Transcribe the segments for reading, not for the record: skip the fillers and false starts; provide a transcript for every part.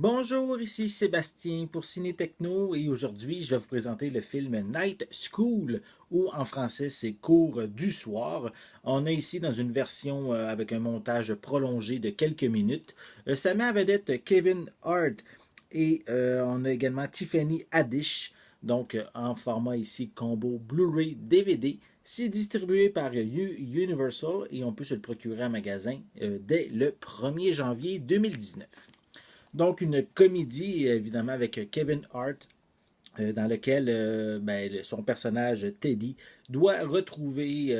Bonjour, ici Sébastien pour Ciné Techno et aujourd'hui je vais vous présenter le film Night School ou en français c'est Cours du soir. On a ici dans une version avec un montage prolongé de quelques minutes. Ça met à vedette Kevin Hart et on a également Tiffany Haddish, donc en format ici combo Blu-ray DVD. C'est distribué par Universal et on peut se le procurer en magasin dès le 1er janvier 2019. Donc, une comédie, évidemment, avec Kevin Hart, dans lequel son personnage Teddy doit retrouver,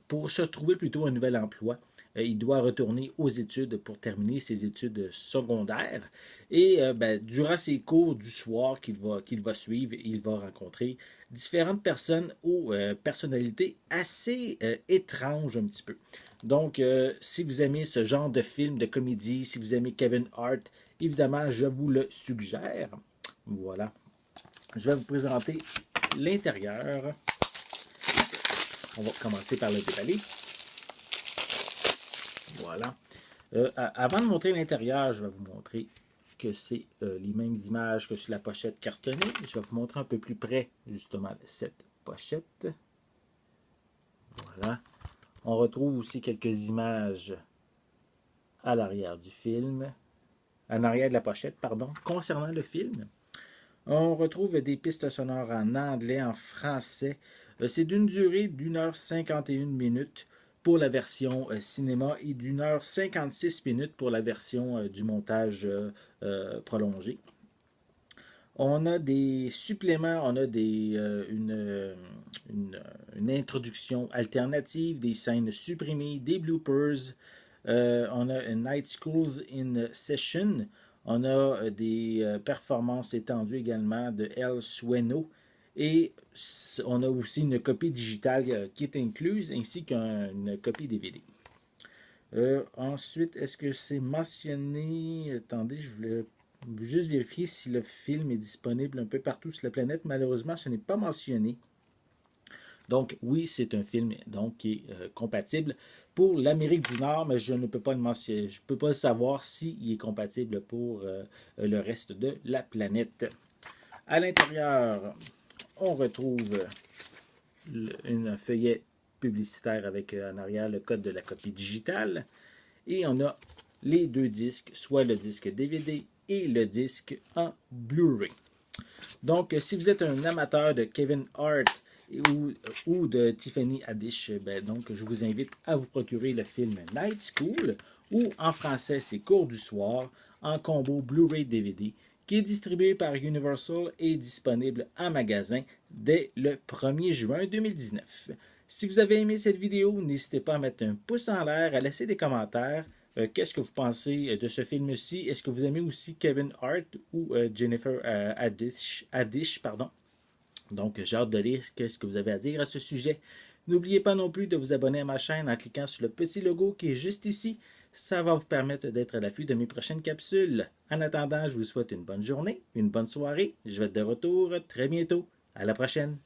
pour se retrouver plutôt un nouvel emploi, il doit retourner aux études pour terminer ses études secondaires. Et durant ses cours du soir qu'il va suivre, il va rencontrer différentes personnes aux personnalités assez étranges un petit peu. Donc, si vous aimez ce genre de film, de comédie, si vous aimez Kevin Hart, évidemment, je vous le suggère. Voilà. Je vais vous présenter l'intérieur. On va commencer par le déballer. Voilà. Avant de montrer l'intérieur, je vais vous montrer que c'est les mêmes images que sur la pochette cartonnée. Je vais vous montrer un peu plus près, justement, cette pochette. Voilà. On retrouve aussi quelques images à l'arrière du film, en arrière de la pochette, pardon, concernant le film. On retrouve des pistes sonores en anglais, en français. C'est d'une durée d'1h51 pour la version cinéma et d'1h56 pour la version du montage prolongé. On a des suppléments, on a une introduction alternative, des scènes supprimées, des bloopers. On a Night Schools in Session. On a des performances étendues également de El Sueno. Et on a aussi une copie digitale qui est incluse, ainsi qu'une copie DVD. Ensuite, est-ce que c'est mentionné? Attendez, je voulais juste vérifier si le film est disponible un peu partout sur la planète. Malheureusement, ce n'est pas mentionné. Donc, oui, c'est un film donc, qui est compatible pour l'Amérique du Nord, mais je ne peux pas le mentionner, je ne peux pas savoir s'il est compatible pour le reste de la planète. À l'intérieur, on retrouve un feuillet publicitaire avec en arrière le code de la copie digitale. Et on a les deux disques, soit le disque DVD et le disque en Blu-ray. Donc, si vous êtes un amateur de Kevin Hart ou de Tiffany Haddish, donc je vous invite à vous procurer le film Night School, ou en français c'est Cours du soir, en combo Blu-ray DVD, qui est distribué par Universal et disponible en magasin dès le 1er juin 2019. Si vous avez aimé cette vidéo, n'hésitez pas à mettre un pouce en l'air, à laisser des commentaires. Qu'est-ce que vous pensez de ce film-ci? Est-ce que vous aimez aussi Kevin Hart ou Jennifer Haddish, pardon? Donc, j'ai hâte de lire ce que vous avez à dire à ce sujet. N'oubliez pas non plus de vous abonner à ma chaîne en cliquant sur le petit logo qui est juste ici. Ça va vous permettre d'être à l'affût de mes prochaines capsules. En attendant, je vous souhaite une bonne journée, une bonne soirée. Je vais être de retour très bientôt. À la prochaine!